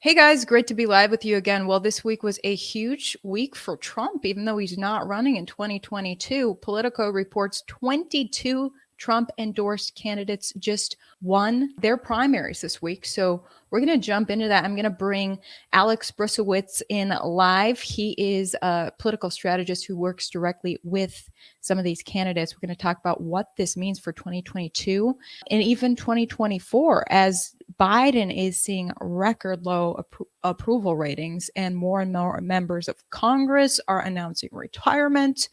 Hey guys, great to be live with you again. Well, this week was a huge week for Trump, even though he's not running in 2022. Politico reports 22 Trump endorsed candidates just won their primaries this week. So we're going to jump into that. I'm going to bring Alex Bruesewitz in live. He is a political strategist who works directly with some of these candidates. We're going to talk about what this means for 2022 and even 2024 as Biden is seeing record low approval ratings, and more members of Congress are announcing retirement.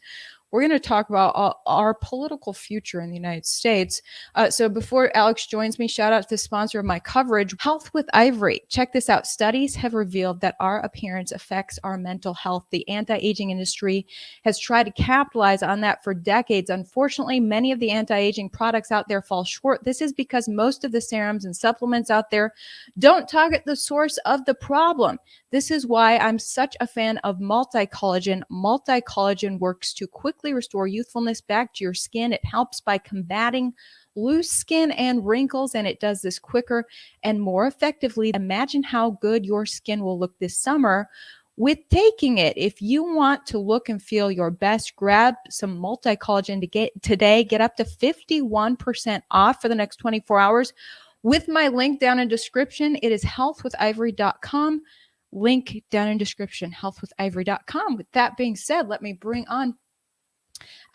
We're going to talk about our political future in the United States. So before Alex joins me, shout out to the sponsor of my coverage, Health with Ivory. Check this out. Studies have revealed that our appearance affects our mental health. The anti-aging industry has tried to capitalize on that for decades. Unfortunately, many of the anti-aging products out there fall short. This is because most of the serums and supplements out there don't target the source of the problem. This is why I'm such a fan of multi-collagen. Multi-collagen works to quickly restore youthfulness back to your skin. It helps by combating loose skin and wrinkles, and it does this quicker and more effectively. Imagine how good your skin will look this summer with taking it. If you want to look and feel your best, grab some multi-collagen today. Get up to 51% off for the next 24 hours with my link down in description. It is healthwithivory.com. Link down in description, healthwithivory.com. With that being said, let me bring on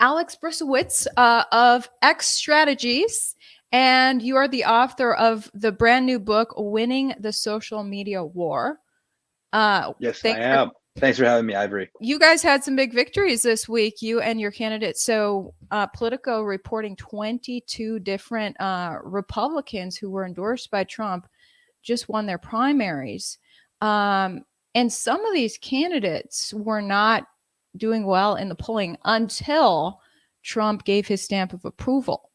Alex Bruesewitz of X Strategies, and you are the author of the brand new book, Winning the Social Media War. Yes, I am. Thanks for having me, Ivory. You guys had some big victories this week, you and your candidate. So Politico reporting 22 different Republicans who were endorsed by Trump just won their primaries. And some of these candidates were not doing well in the polling until Trump gave his stamp of approval.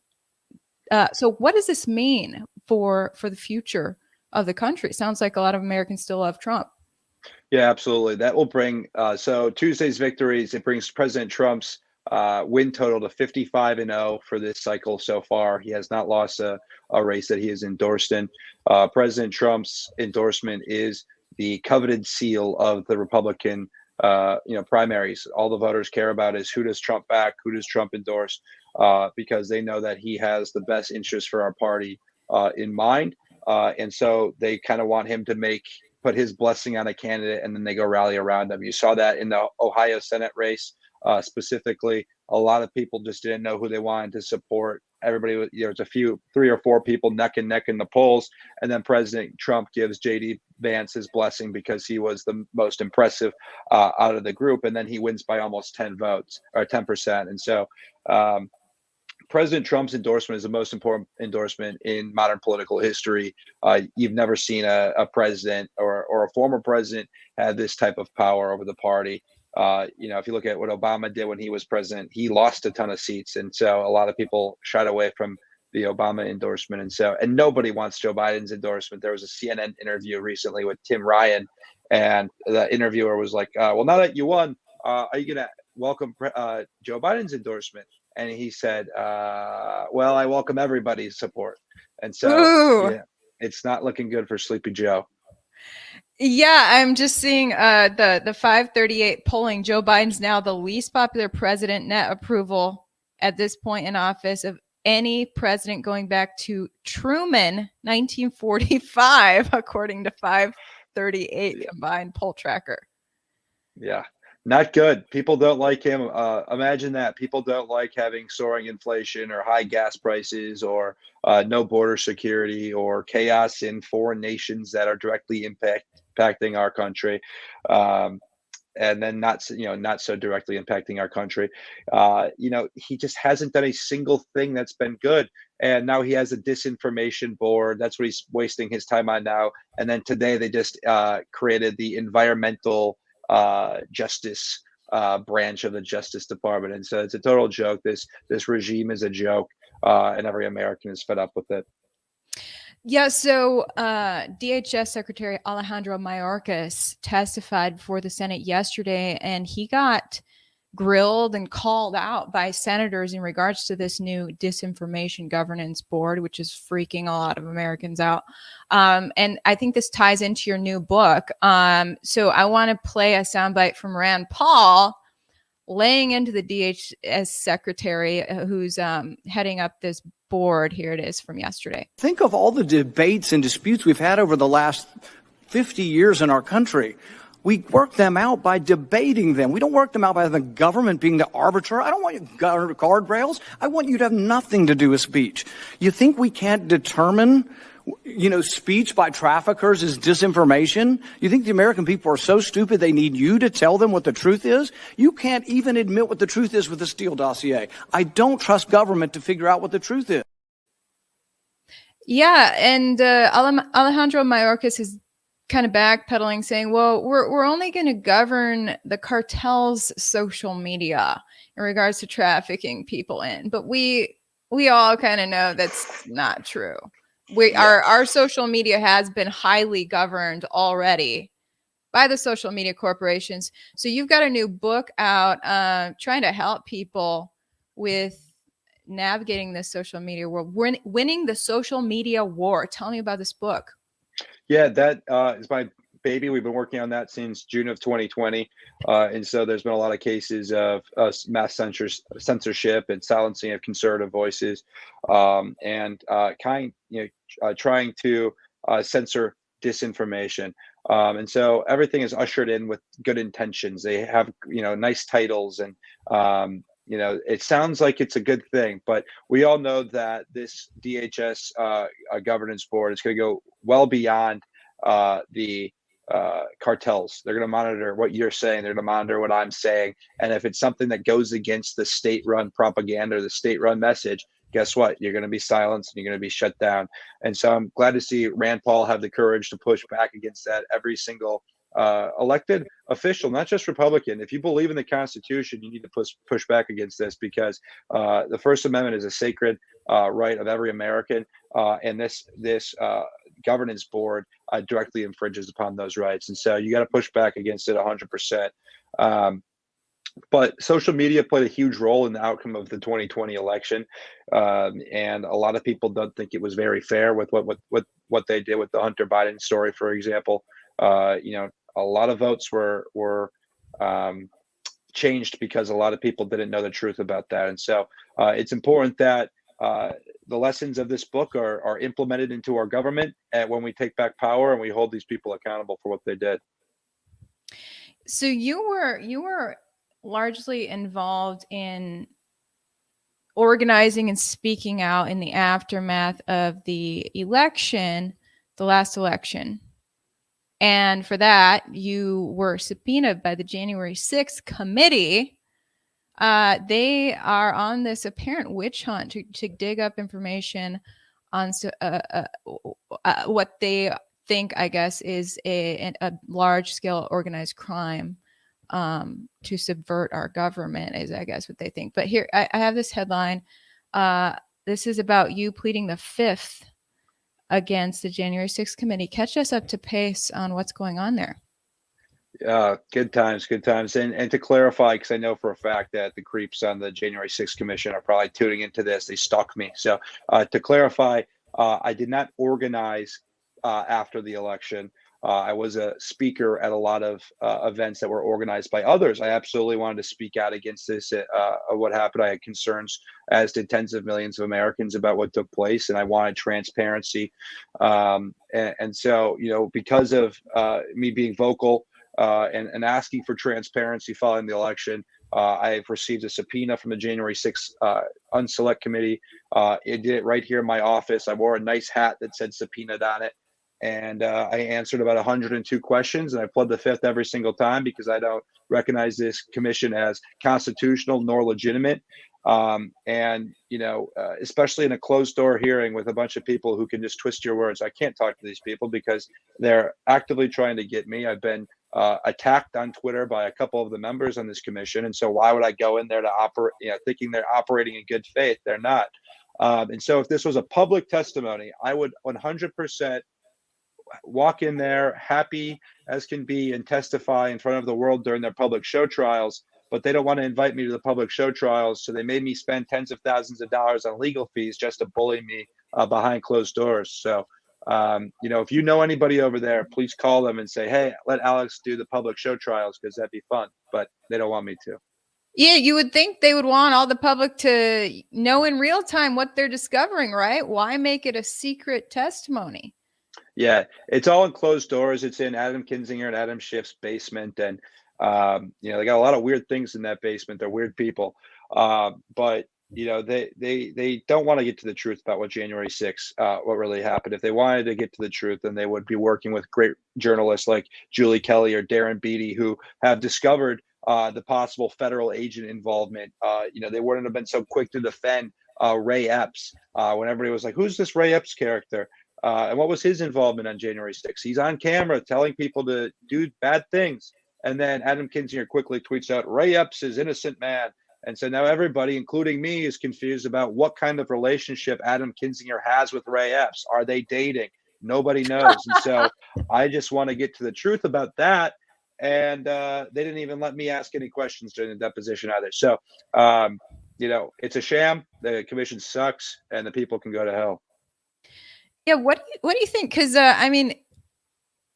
So what does this mean for the future of the country? It sounds like a lot of Americans still love Trump. Yeah, absolutely. That will bring, so Tuesday's victories, it brings President Trump's win total to 55-0 for this cycle so far. He has not lost a race that he has endorsed in. President Trump's endorsement is the coveted seal of the Republican primaries. All the voters care about is who does Trump back, who does Trump endorse, because they know that he has the best interest for our party in mind. And so they kind of want him to put his blessing on a candidate, and then they go rally around him. You saw that in the Ohio Senate race specifically. A lot of people just didn't know who they wanted to support. Everybody, there's three or four people neck and neck in the polls, and then President Trump gives J.D. Vance his blessing because he was the most impressive out of the group, and then he wins by almost 10 votes or 10%. And so President Trump's endorsement is the most important endorsement in modern political history. You've never seen a president or a former president have this type of power over the party. If you look at what Obama did when he was president, he lost a ton of seats. And so a lot of people shied away from the Obama endorsement. And nobody wants Joe Biden's endorsement. There was a CNN interview recently with Tim Ryan, and the interviewer was like, well, now that you won, are you going to welcome Joe Biden's endorsement? And he said, well, I welcome everybody's support. And so, yeah, it's not looking good for Sleepy Joe. Yeah, I'm just seeing the 538 polling. Joe Biden's now the least popular president, net approval at this point in office of any president going back to Truman, 1945, according to 538 combined poll tracker. Yeah, not good. People don't like him. Imagine that. People don't like having soaring inflation or high gas prices or no border security or chaos in foreign nations that are directly impacting our country. And then not so directly impacting our country. He just hasn't done a single thing that's been good. And now he has a disinformation board. That's what he's wasting his time on now. And then today they just created the environmental justice branch of the Justice Department. And so it's a total joke. This regime is a joke, and every American is fed up with it. Yeah, so DHS Secretary Alejandro Mayorkas testified before the Senate yesterday, and he got grilled and called out by senators in regards to this new disinformation governance board, which is freaking a lot of Americans out. And I think this ties into your new book. So I want to play a soundbite from Rand Paul laying into the DHS secretary who's heading up this board. Here it is from yesterday. Think of all the debates and disputes we've had over the last 50 years in our country. We work them out by debating them. We don't work them out by the government being the arbiter. I don't want you guardrails. I want you to have nothing to do with speech. You think we can't determine, speech by traffickers is disinformation? You think the American people are so stupid they need you to tell them what the truth is? You can't even admit what the truth is with the Steele dossier. I don't trust government to figure out what the truth is. Yeah, and Alejandro Mayorkas is kind of backpedaling, saying, well, we're only going to govern the cartel's social media in regards to trafficking people in. But we all kind of know that's not true. Our social media has been highly governed already by the social media corporations. So you've got a new book out trying to help people with navigating this social media world, winning the social media war. Tell me about this book. Yeah, that is my baby. We've been working on that since June of 2020. And so there's been a lot of cases of mass censorship and silencing of conservative voices, and trying to censor disinformation. And so everything is ushered in with good intentions. They have, nice titles, and it sounds like it's a good thing, but we all know that this DHS governance board is going to go well beyond the cartels. They're going to monitor what you're saying. They're going to monitor what I'm saying. And if it's something that goes against the state-run propaganda or the state-run message, guess what? You're going to be silenced and you're going to be shut down. And so I'm glad to see Rand Paul have the courage to push back against that. Every single elected official, not just Republican. If you believe in the Constitution, you need to push back against this, because the First Amendment is a sacred right of every American, and this governance board directly infringes upon those rights. And so you got to push back against it 100%. But social media played a huge role in the outcome of the 2020 election, and a lot of people don't think it was very fair with what they did with the Hunter Biden story, for example. A lot of votes were changed because a lot of people didn't know the truth about that. And so it's important that the lessons of this book are implemented into our government, and when we take back power and we hold these people accountable for what they did. So you were largely involved in organizing and speaking out in the aftermath of the election, the last election. And for that, you were subpoenaed by the January 6th committee. They are on this apparent witch hunt to dig up information on what they think, I guess, is a large-scale organized crime to subvert our government, is, I guess, what they think. But here, I have this headline. This is about you pleading the fifth against the January 6th committee. Catch us up to pace on what's going on there. Good times. And to clarify, because I know for a fact that the creeps on the January 6th commission are probably tuning into this. They stalk me. So to clarify, I did not organize after the election. I was a speaker at a lot of events that were organized by others. I absolutely wanted to speak out against this, what happened. I had concerns, as did tens of millions of Americans, about what took place, and I wanted transparency. And so, because of me being vocal and asking for transparency following the election, I've received a subpoena from the January 6th Unselect Committee. It did it right here in my office. I wore a nice hat that said subpoenaed on it. And I answered about 102 questions, and I pled the fifth every single time because I don't recognize this commission as constitutional nor legitimate. Especially in a closed door hearing with a bunch of people who can just twist your words. I can't talk to these people because they're actively trying to get me. I've been attacked on Twitter by a couple of the members on this commission. And so why would I go in there to operate, thinking they're operating in good faith? They're not. And so if this was a public testimony, I would 100% walk in there happy as can be and testify in front of the world during their public show trials but they don't want to invite me to the public show trials. So they made me spend tens of thousands of dollars on legal fees just to bully me behind closed doors. So, if you know anybody over there, please call them and say, hey, let Alex do the public show trials because that'd be fun. But they don't want me to. Yeah, you would think they would want all the public to know in real time what they're discovering, right? Why make it a secret testimony? Yeah, it's all in closed doors. It's in Adam Kinzinger and Adam Schiff's basement, and they got a lot of weird things in that basement. They're weird people, but they don't want to get to the truth about what January 6th, what really happened. If they wanted to get to the truth, then they would be working with great journalists like Julie Kelly or Darren Beattie, who have discovered the possible federal agent involvement. They wouldn't have been so quick to defend Ray Epps when everybody was like, "Who's this Ray Epps character?" And what was his involvement on January 6th? He's on camera telling people to do bad things. And then Adam Kinzinger quickly tweets out, Ray Epps is innocent man. And so now everybody, including me, is confused about what kind of relationship Adam Kinzinger has with Ray Epps. Are they dating? Nobody knows. And so I just want to get to the truth about that. And they didn't even let me ask any questions during the deposition either. So, it's a sham. The commission sucks and the people can go to hell. Yeah, what do you think? Because Adam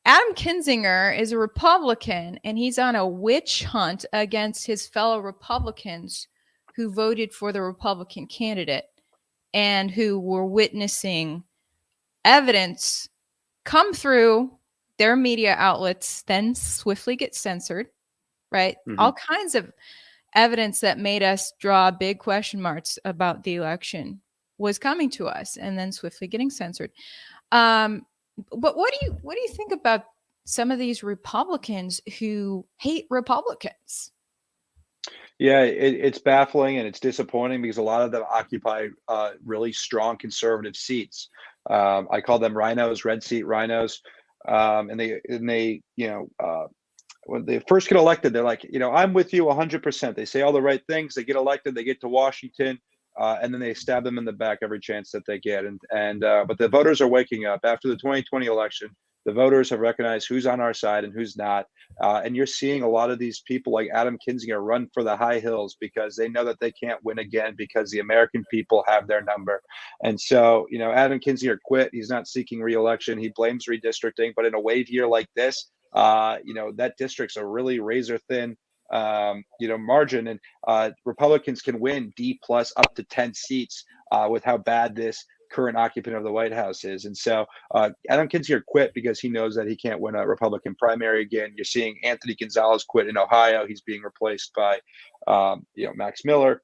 Kinzinger is a Republican, and he's on a witch hunt against his fellow Republicans who voted for the Republican candidate and who were witnessing evidence come through their media outlets, then swiftly get censored, right? Mm-hmm. All kinds of evidence that made us draw big question marks about the election was coming to us and then swiftly getting censored. But what do you think about some of these Republicans who hate Republicans? Yeah, it's baffling and it's disappointing because a lot of them occupy really strong conservative seats. I call them rhinos, red seat rhinos. And they when they first get elected, they're like, I'm with you 100%. They say all the right things. They get elected. They get to Washington. And then they stab them in the back every chance that they get. But the voters are waking up after the 2020 election. The voters have recognized who's on our side and who's not. And you're seeing a lot of these people like Adam Kinzinger run for the high hills because they know that they can't win again because the American people have their number. And so, Adam Kinzinger quit. He's not seeking re-election. He blames redistricting. But in a wave year like this, that district's a really razor thin margin, and Republicans can win D plus up to 10 seats with how bad this current occupant of the White House is. And so Adam Kinzinger quit because he knows that he can't win a Republican primary again. You're seeing Anthony Gonzalez quit in Ohio. He's being replaced by Max Miller.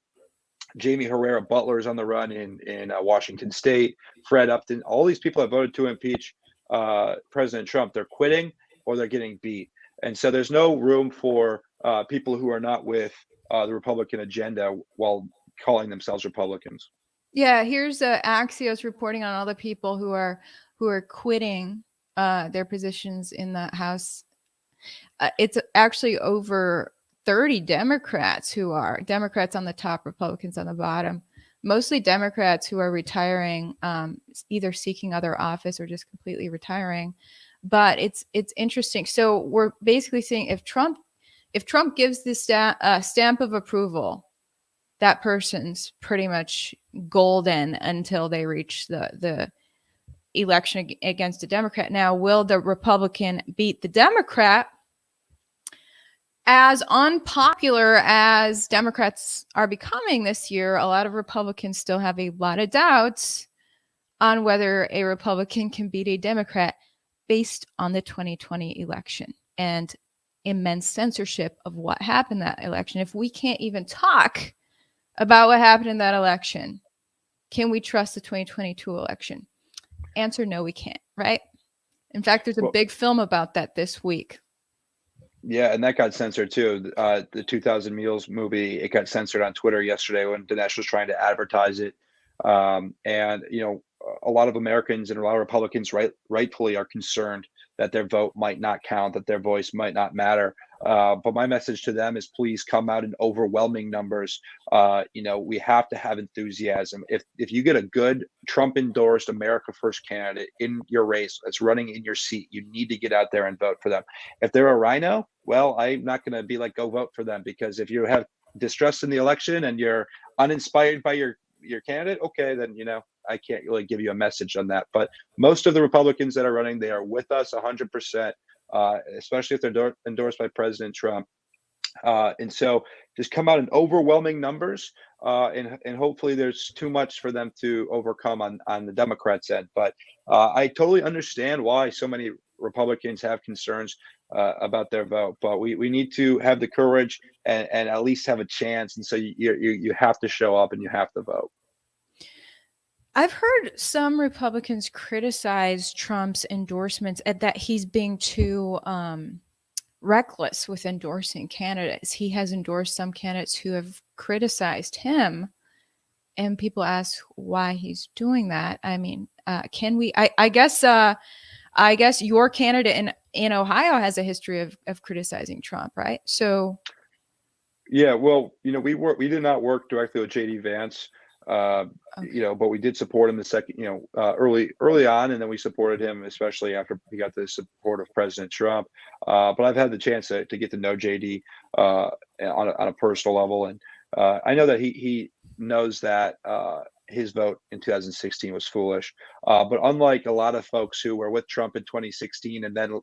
Jamie Herrera Butler is on the run in Washington State. Fred Upton, all these people that voted to impeach President Trump, they're quitting or they're getting beat. And so there's no room for people who are not with the Republican agenda while calling themselves Republicans. Yeah, here's Axios reporting on all the people who are quitting their positions in the House. It's actually over 30 Democrats who are Democrats on the top, Republicans on the bottom. Mostly Democrats who are retiring, either seeking other office or just completely retiring. But it's interesting. So we're basically saying if Trump gives this stamp of approval, that person's pretty much golden until they reach the election against a Democrat. Now, will the Republican beat the Democrat? As unpopular as Democrats are becoming this year, a lot of Republicans still have a lot of doubts on whether a Republican can beat a Democrat based on the 2020 election and immense censorship of what happened in that election. If we can't even talk about what happened in that election, can we trust the 2022 election? Answer, no, we can't, right? In fact, there's a big film about that this week. Yeah, and that got censored too. The 2000 Mules movie, it got censored on Twitter yesterday when Dinesh was trying to advertise it. And a lot of Americans and a lot of Republicans rightfully are concerned that their vote might not count, that their voice might not matter. But my message to them is please come out in overwhelming numbers. We have to have enthusiasm. If you get a good Trump endorsed America First candidate in your race that's running in your seat, you need to get out there and vote for them. If they're a rhino, well, I'm not going to be like, go vote for them, because if you have distrust in the election and you're uninspired by your candidate, okay, then I can't really give you a message on that. But most of the Republicans that are running, they are with us 100%, especially if they're endorsed by President Trump. And so just come out in overwhelming numbers, and hopefully there's too much for them to overcome on the Democrats' end. But I totally understand why so many Republicans have concerns about their vote. But we need to have the courage and at least have a chance. And so you have to show up and you have to vote. I've heard some Republicans criticize Trump's endorsements and that he's being too reckless with endorsing candidates. He has endorsed some candidates who have criticized him, and people ask why he's doing that. I mean, can we? I guess your candidate in Ohio has a history of criticizing Trump, right? So, yeah, well, we did not work directly with JD Vance. Okay. But we did support him the second, early on, and then we supported him, especially after he got the support of President Trump. But I've had the chance to get to know JD on a personal level, and I know that he knows that his vote in 2016 was foolish. But unlike a lot of folks who were with Trump in 2016 and then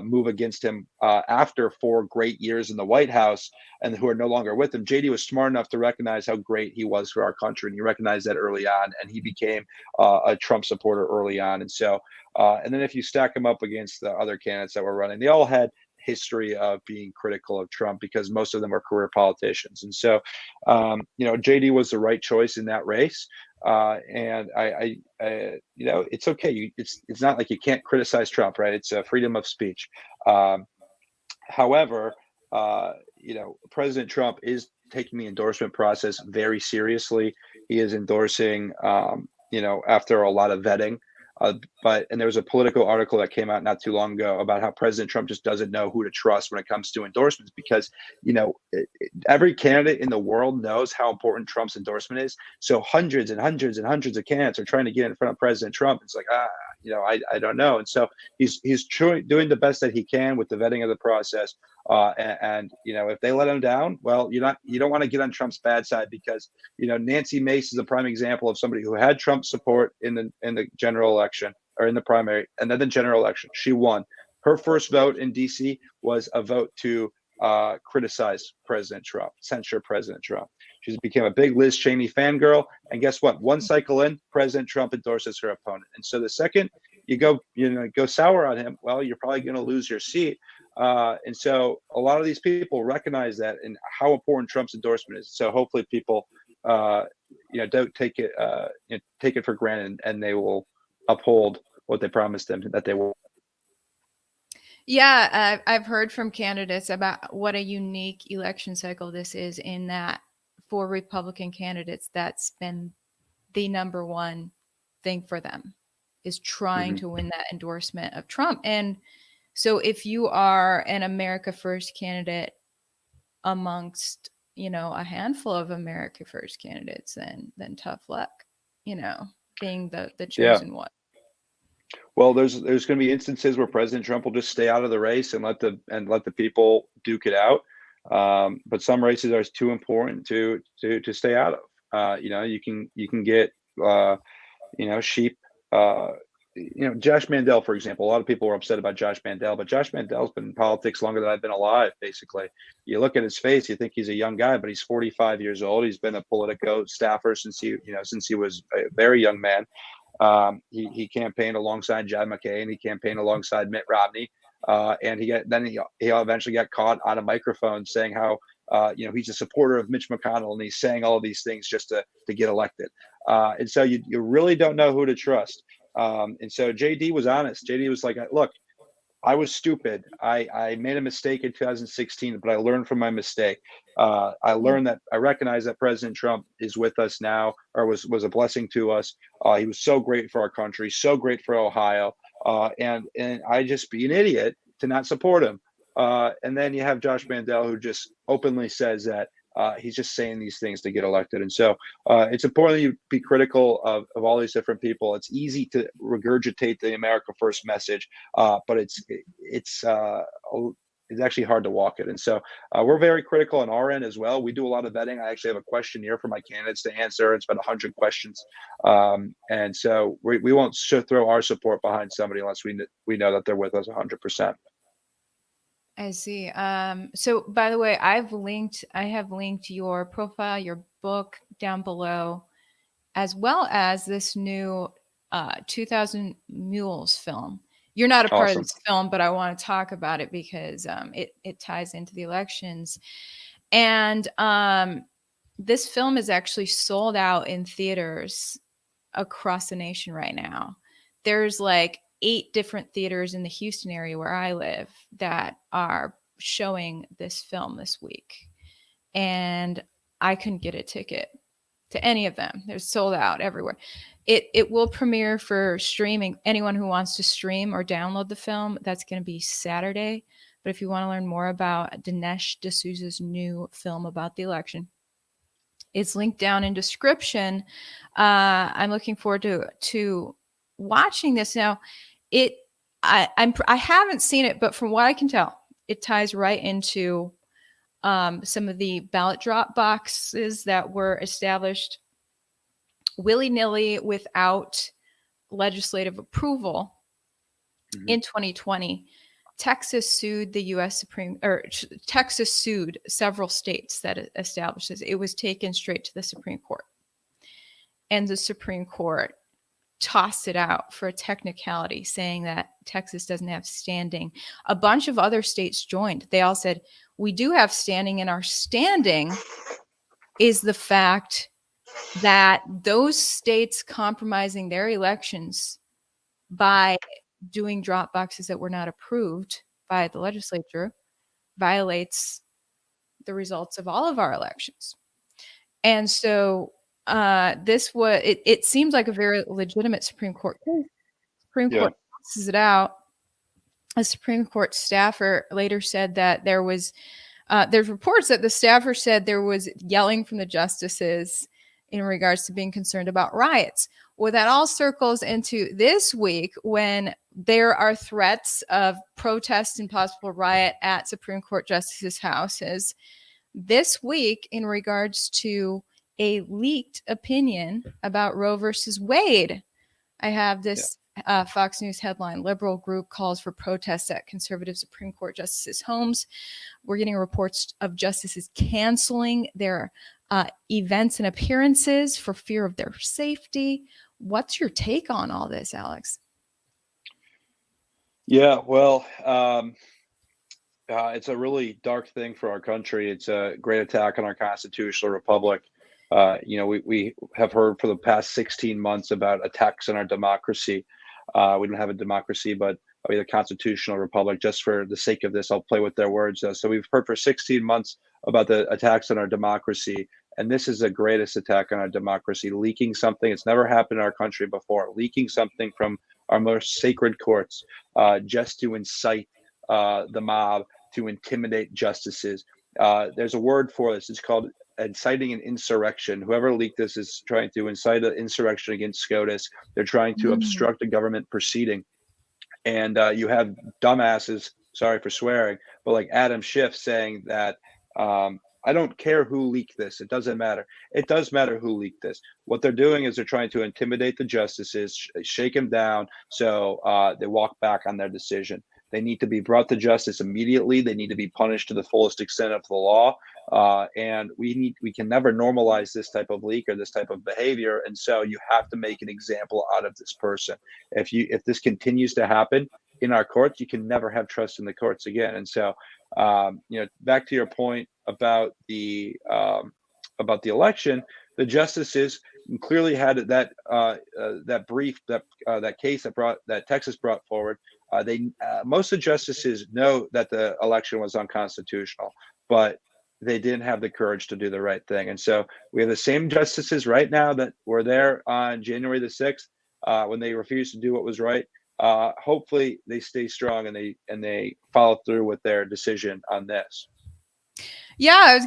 move against him after 4 great years in the White House and who are no longer with him, JD was smart enough to recognize how great he was for our country, and he recognized that early on, and he became a Trump supporter early on. And so, and then if you stack him up against the other candidates that were running, they all had history of being critical of Trump because most of them are career politicians. And so, JD was the right choice in that race. And I it's okay. It's not like you can't criticize Trump, right? It's a freedom of speech. However, President Trump is taking the endorsement process very seriously. He is endorsing, after a lot of vetting. And there was a Politico article that came out not too long ago about how President Trump just doesn't know who to trust when it comes to endorsements, because, every candidate in the world knows how important Trump's endorsement is. So hundreds and hundreds and hundreds of candidates are trying to get in front of President Trump. It's like, I don't know. And so he's doing the best that he can with the vetting of the process. And if they let him down, well, you don't want to get on Trump's bad side, because Nancy Mace is a prime example of somebody who had Trump support in the general election, or in the primary, and then the general election. She won. Her first vote in DC was a vote to criticize President Trump, censure President Trump. She became a big Liz Cheney fangirl, and guess what? One cycle in, President Trump endorses her opponent. And so the second you go sour on him, well, you're probably going to lose your seat. And so a lot of these people recognize that and how important Trump's endorsement is. So hopefully people, don't take it for granted, and they will uphold what they promised them that they will. Yeah, I've heard from candidates about what a unique election cycle this is, in that for Republican candidates, that's been the number one thing for them, is trying to win that endorsement of Trump. And so if you are an America First candidate amongst, a handful of America First candidates, then tough luck, being the chosen one. Well, there's going to be instances where President Trump will just stay out of the race and let the people duke it out. But some races are too important to stay out of. You can get sheep. Josh Mandel, for example. A lot of people were upset about Josh Mandel, but Josh Mandel's been in politics longer than I've been alive. Basically, you look at his face, you think he's a young guy, but he's 45 years old. He's been a Politico staffer since he was a very young man. He campaigned alongside John McCain. He campaigned alongside Mitt Romney, and he eventually got caught on a microphone saying how he's a supporter of Mitch McConnell, and he's saying all of these things just to get elected. And so you really don't know who to trust. And so JD was honest. JD was like, look, I was stupid. I made a mistake in 2016, but I learned from my mistake. I learned that I recognize that President Trump is with us now, or was a blessing to us. He was so great for our country, so great for Ohio. And I just be an idiot to not support him. And then you have Josh Mandel, who just openly says that he's just saying these things to get elected. And so it's important you be critical of all these different people. It's easy to regurgitate the America First message, but it's actually hard to walk it. And so we're very critical on our end as well. We do a lot of vetting. I actually have a questionnaire for my candidates to answer. It's about 100 questions. And so we won't throw our support behind somebody unless we know that they're with us 100%. I see. So by the way, I have linked your profile, your book down below, as well as this new 2000 Mules film. You're not a part of this film, but I want to talk about it because it ties into the elections. And this film is actually sold out in theaters across the nation right now. There's like 8 different theaters in the Houston area where I live that are showing this film this week. And I couldn't get a ticket to any of them. They're sold out everywhere. It will premiere for streaming. Anyone who wants to stream or download the film, that's going to be Saturday. But if you want to learn more about Dinesh D'Souza's new film about the election, it's linked down in description. I'm looking forward to watching this now. I haven't seen it, but from what I can tell, it ties right into some of the ballot drop boxes that were established willy-nilly without legislative approval in 2020. Texas sued the Texas sued several states that established this. It was taken straight to the Supreme Court, and the Supreme Court tossed it out for a technicality, saying that Texas doesn't have standing. A bunch of other states joined. They all said, we do have standing, and our standing is the fact that those states compromising their elections by doing drop boxes that were not approved by the legislature violates the results of all of our elections. And so it seems like a very legitimate Supreme Court case. Supreme Court tosses it out. A Supreme Court staffer later said that there's reports that the staffer said there was yelling from the justices in regards to being concerned about riots. Well, that all circles into this week when there are threats of protest and possible riot at Supreme Court justices' houses. This week, in regards to a leaked opinion about Roe versus Wade, I have this Fox News headline: liberal group calls for protests at conservative Supreme Court justices' homes. We're getting reports of justices canceling their events and appearances for fear of their safety. What's your take on all this, Alex? Yeah, well, it's a really dark thing for our country. It's a great attack on our constitutional republic. We have heard for the past 16 months about attacks on our democracy. We don't have a democracy, but we have a constitutional republic. Just for the sake of this, I'll play with their words. So we've heard for 16 months about the attacks on our democracy. And this is the greatest attack on our democracy, leaking something. It's never happened in our country before, leaking something from our most sacred courts just to incite the mob, to intimidate justices. There's a word for this. It's called inciting an insurrection. Whoever leaked this is trying to incite an insurrection against SCOTUS. They're trying to obstruct a government proceeding. And you have dumbasses, sorry for swearing, but like Adam Schiff saying that I don't care who leaked this. It doesn't matter. It does matter who leaked this. What they're doing is they're trying to intimidate the justices, shake them down so they walk back on their decision. They need to be brought to justice immediately. They need to be punished to the fullest extent of the law. And we can never normalize this type of leak or this type of behavior. And so you have to make an example out of this person. If this continues to happen in our courts, you can never have trust in the courts again. And so, back to your point about the election, the justices clearly had that brief, that case that Texas brought forward. Most of the justices know that the election was unconstitutional, but they didn't have the courage to do the right thing. And so we have the same justices right now that were there on January the 6th when they refused to do what was right. hopefully they stay strong and they follow through with their decision on this. Yeah, I was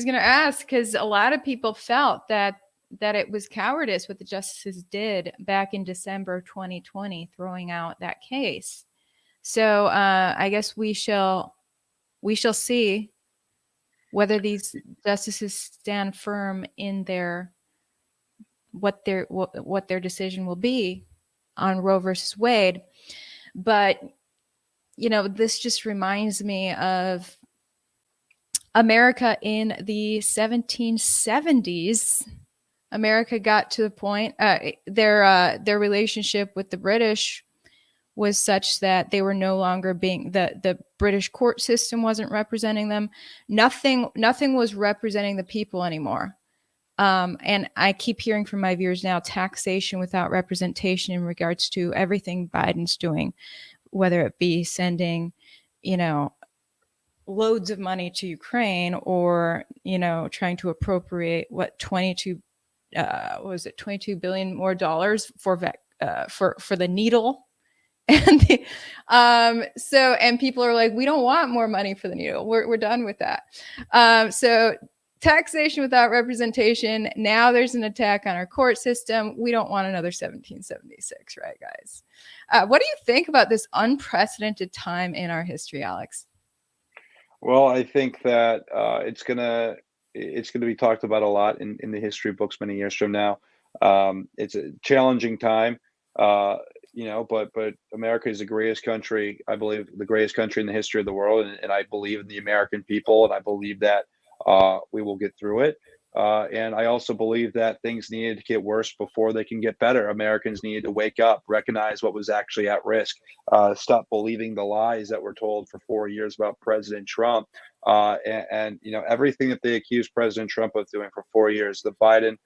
gonna ask, because a lot of people felt that it was cowardice what the justices did back in December 2020, throwing out that case. So I guess we shall see whether these justices stand firm in what their decision will be on Roe versus Wade. But this just reminds me of America in the 1770s. America got to the point, their relationship with the British was such that they were no longer being, the British court system wasn't representing them. Nothing was representing the people anymore. And I keep hearing from my viewers now, taxation without representation in regards to everything Biden's doing, whether it be sending, loads of money to Ukraine, or, trying to appropriate $22 billion more dollars for the needle. And and people are like, we don't want more money for the needle. We're done with that. So taxation without representation. Now there's an attack on our court system. We don't want another 1776, right, guys? What do you think about this unprecedented time in our history, Alex? Well, I think that it's gonna be talked about a lot in the history books many years from now. It's a challenging time, but America is the greatest country, I believe, the greatest country in the history of the world, and I believe in the American people, and I believe that we will get through it. And I also believe that things needed to get worse before they can get better. Americans needed to wake up, recognize what was actually at risk, stop believing the lies that were told for 4 years about President Trump, and everything that they accused President Trump of doing for 4 years. The Biden,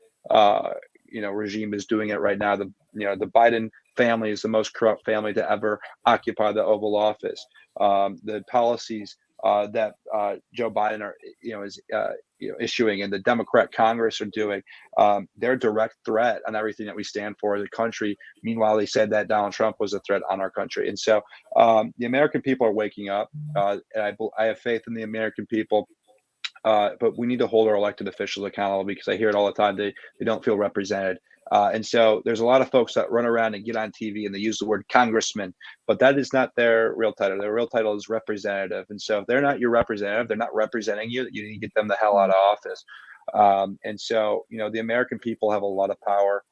regime is doing it right now. The Biden family is the most corrupt family to ever occupy the Oval Office. The policies that Joe Biden is issuing, and the Democrat Congress are doing, they're a direct threat on everything that we stand for as a country. Meanwhile, they said that Donald Trump was a threat on our country. And so the American people are waking up, and I have faith in the American people. But we need to hold our elected officials accountable, because I hear it all the time. They don't feel represented. And so there's a lot of folks that run around and get on TV and they use the word congressman, but that is not their real title. Their real title is representative. And so if they're not your representative, they're not representing you, you need to get them the hell out of office. And so, the American people have a lot of power,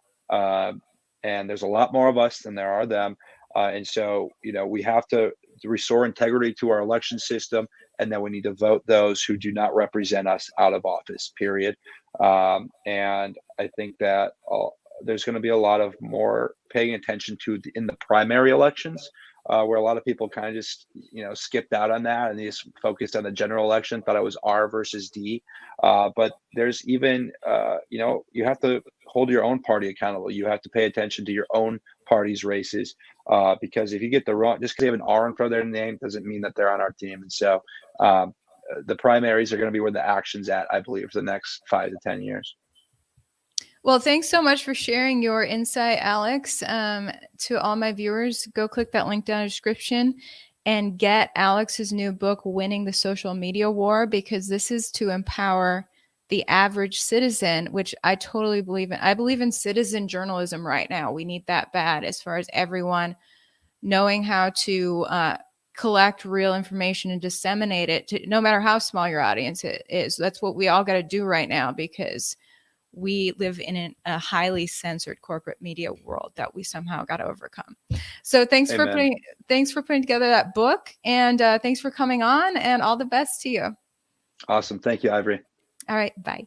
and there's a lot more of us than there are them. And so, we have to restore integrity to our election system, and then we need to vote those who do not represent us out of office, period. And I think that there's going to be a lot of more paying attention to in the primary elections, where a lot of people kind of just, skipped out on that and they just focused on the general election, thought it was R versus D. But there's even, you have to hold your own party accountable. You have to pay attention to your own party's races, because if you get the wrong, just because they have an R in front of their name doesn't mean that they're on our team. And so the primaries are going to be where the action's at, I believe, for the next 5 to 10 years. Well, thanks so much for sharing your insight, Alex. To all my viewers, go click that link down in the description and get Alex's new book, Winning the Social Media War, because this is to empower the average citizen, which I totally believe in. I believe in citizen journalism right now. We need that bad, as far as everyone knowing how to collect real information and disseminate it, to, no matter how small your audience is. That's what we all got to do right now, because we live in a highly censored corporate media world that we somehow got to overcome. So thanks for putting together that book, and thanks for coming on, and all the best to you. Awesome. Thank you, Ivory. All right. Bye.